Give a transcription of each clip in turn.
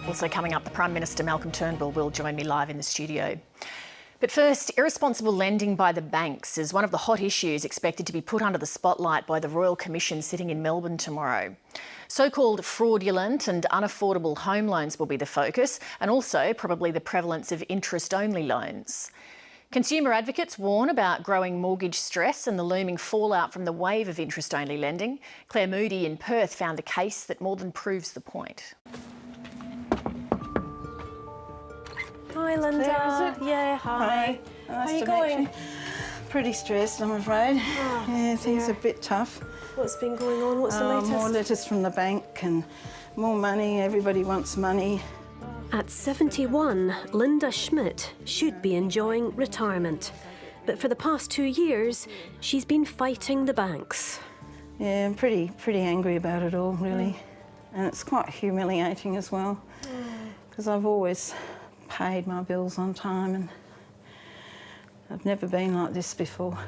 Also coming up, the Prime Minister Malcolm Turnbull will join me live in the studio. But first, irresponsible lending by the banks is one of the hot issues expected to be put under the spotlight by the Royal Commission sitting in Melbourne tomorrow. So-called fraudulent and unaffordable home loans will be the focus, and also probably the prevalence of interest-only loans. Consumer advocates warn about growing mortgage stress and the looming fallout from the wave of interest-only lending. Claire Moody in Perth found a case that more than proves the point. Hi, Linda. Claire, is it? Yeah, hi. Nice How are you to going? meet you. Pretty stressed, I'm afraid. Oh, yeah, things are dear. a bit tough. What's been going on? What's the latest? More letters from the bank and more money. Everybody wants money. At 71, Linda Schmidt should be enjoying retirement. But for the past 2 years, she's been fighting the banks. Yeah, I'm pretty angry about it all, really. And it's quite humiliating as well, because I've always paid my bills on time and I've never been like this before.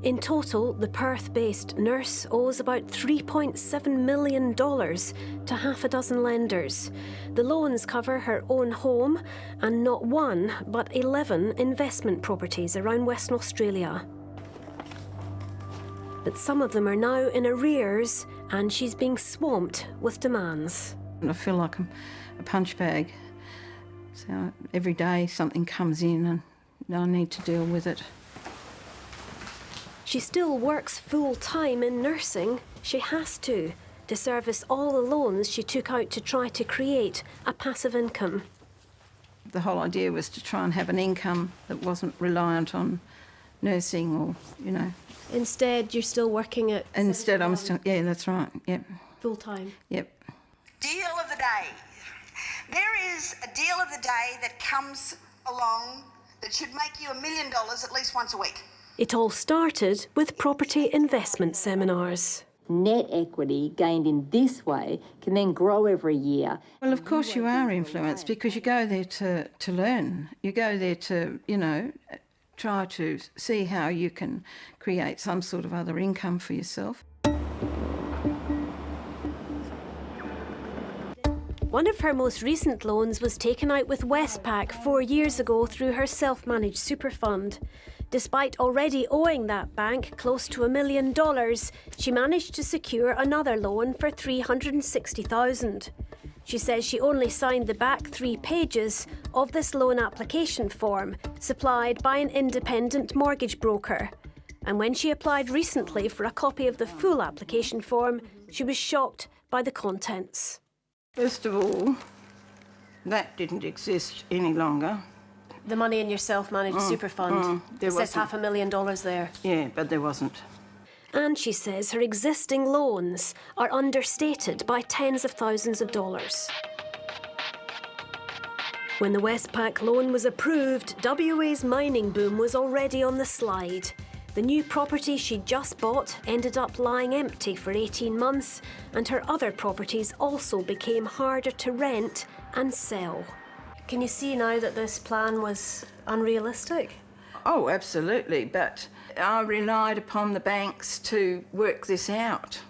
In total, the Perth-based nurse owes about $3.7 million to half a dozen lenders. The loans cover her own home and not one, but 11 investment properties around Western Australia. But some of them are now in arrears and she's being swamped with demands. I feel like I'm a punch bag. So every day something comes in and I need to deal with it. She still works full-time in nursing. She has to service all the loans she took out to try to create a passive income. The whole idea was to try and have an income that wasn't reliant on nursing or, you know. Instead, you're still working at... Instead, I'm still... Yeah, that's right, yep. Full-time? Yep. Deal of the day. There is a deal of the day that comes along that should make you $1 million at least once a week. It all started with property investment seminars. Net equity gained in this way can then grow every year. Well, of course you are influenced because you go there to learn. You go there to, you know, try to see how you can create some sort of other income for yourself. One of her most recent loans was taken out with Westpac 4 years ago through her self-managed super fund. Despite already owing that bank close to $1 million, she managed to secure another loan for $360,000. She says she only signed the back 3 pages of this loan application form, supplied by an independent mortgage broker. And when she applied recently for a copy of the full application form, she was shocked by the contents. First of all, that didn't exist any longer. The money in your self-managed super fund. There It says wasn't. $500,000 there. Yeah, but there wasn't. And she says her existing loans are understated by tens of thousands of dollars. When the Westpac loan was approved, WA's mining boom was already on the slide. The new property she'd just bought ended up lying empty for 18 months, and her other properties also became harder to rent and sell. Can you see now that this plan was unrealistic? Oh, absolutely, but I relied upon the banks to work this out.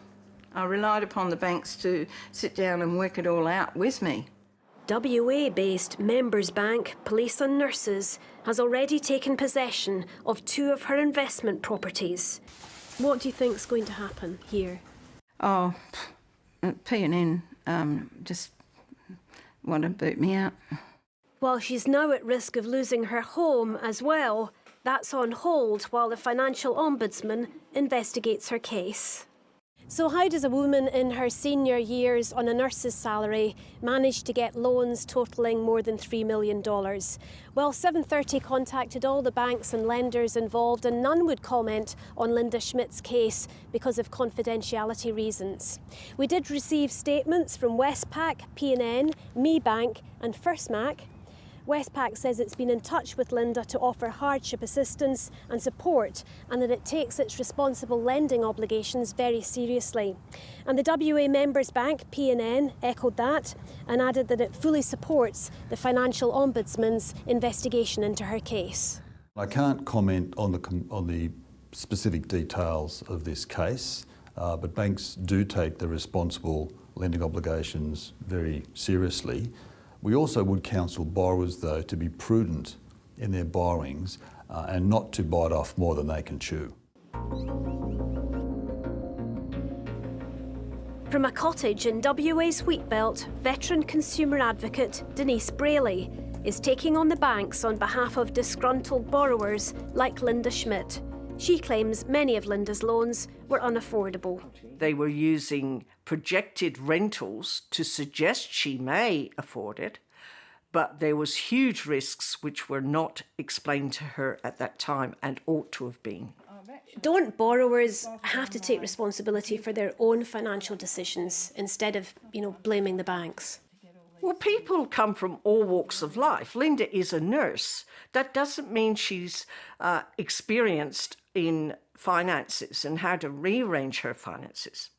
I relied upon the banks to sit down and work it all out with me. WA-based Members Bank Police and Nurses has already taken possession of 2 of her investment properties. What do you think's going to happen here? Oh, P&N just want to boot me out. While she's now at risk of losing her home as well, that's on hold while the Financial Ombudsman investigates her case. So how does a woman in her senior years on a nurse's salary manage to get loans totalling more than $3 million? Well, 730 contacted all the banks and lenders involved and none would comment on Linda Schmidt's case because of confidentiality reasons. We did receive statements from Westpac, P&N, MeBank and FirstMac. Westpac says it's been in touch with Linda to offer hardship assistance and support and that it takes its responsible lending obligations very seriously. And the WA Members Bank, P&N, echoed that and added that it fully supports the Financial Ombudsman's investigation into her case. I can't comment on the specific details of this case, but banks do take the responsible lending obligations very seriously. We also would counsel borrowers, though, to be prudent in their borrowings and not to bite off more than they can chew. From a cottage in WA's Wheatbelt, veteran consumer advocate Denise Braley is taking on the banks on behalf of disgruntled borrowers like Linda Schmidt. She claims many of Linda's loans were unaffordable. They were using projected rentals to suggest she may afford it, but there was huge risks which were not explained to her at that time and ought to have been. Don't borrowers have to take responsibility for their own financial decisions instead of, blaming the banks? Well, people come from all walks of life. Linda is a nurse. That doesn't mean she's experienced in finances and how to rearrange her finances.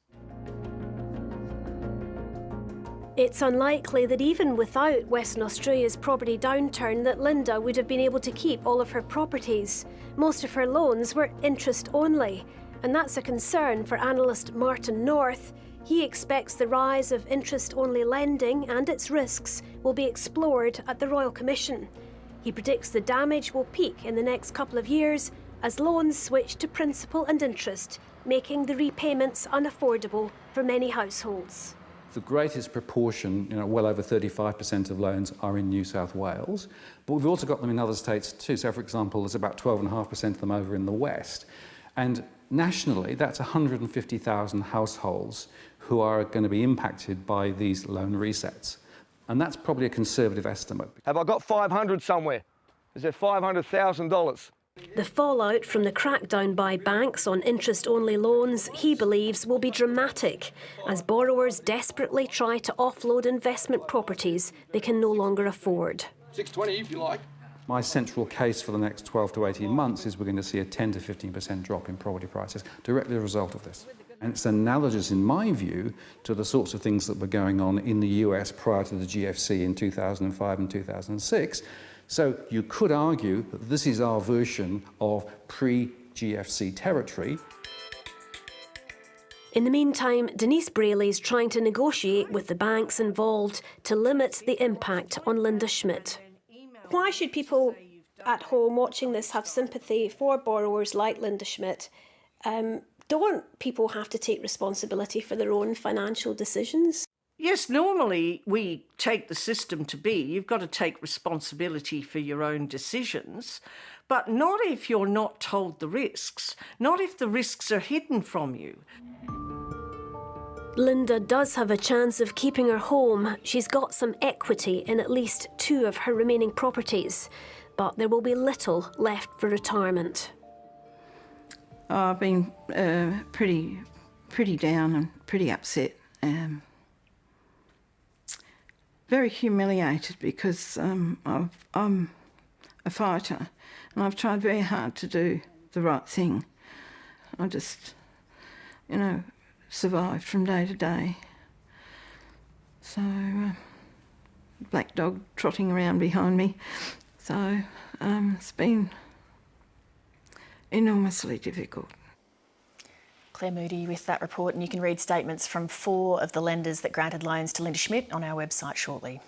It's unlikely that even without Western Australia's property downturn that Linda would have been able to keep all of her properties. Most of her loans were interest only, and that's a concern for analyst Martin North. He expects the rise of interest-only lending and its risks will be explored at the Royal Commission. He predicts the damage will peak in the next couple of years as loans switch to principal and interest, making the repayments unaffordable for many households. The greatest proportion, well over 35% of loans are in New South Wales, but we've also got them in other states too. So, for example, there's about 12.5% of them over in the West. And nationally, that's 150,000 households who are going to be impacted by these loan resets. And that's probably a conservative estimate. Have I got 500 somewhere? Is there $500,000? The fallout from the crackdown by banks on interest-only loans, he believes, will be dramatic as borrowers desperately try to offload investment properties they can no longer afford. 620 if you like. My central case for the next 12 to 18 months is we're going to see a 10 to 15% drop in property prices directly as a result of this. And it's analogous, in my view, to the sorts of things that were going on in the US prior to the GFC in 2005 and 2006. So you could argue that this is our version of pre-GFC territory. In the meantime, Denise Braley is trying to negotiate with the banks involved to limit the impact on Linda Schmidt. Why should people at home watching this have sympathy for borrowers like Linda Schmidt? Don't people have to take responsibility for their own financial decisions? Yes, normally we take the system to be you've got to take responsibility for your own decisions, but not if you're not told the risks, not if the risks are hidden from you. Linda does have a chance of keeping her home. She's got some equity in at least 2 of her remaining properties, but there will be little left for retirement. I've been pretty down and pretty upset. Very humiliated because I'm a fighter and I've tried very hard to do the right thing. I just, survived from day to day. So, black dog trotting around behind me. So, it's been enormously difficult. Claire Moody with that report, and you can read statements from 4 of the lenders that granted loans to Linda Schmidt on our website shortly.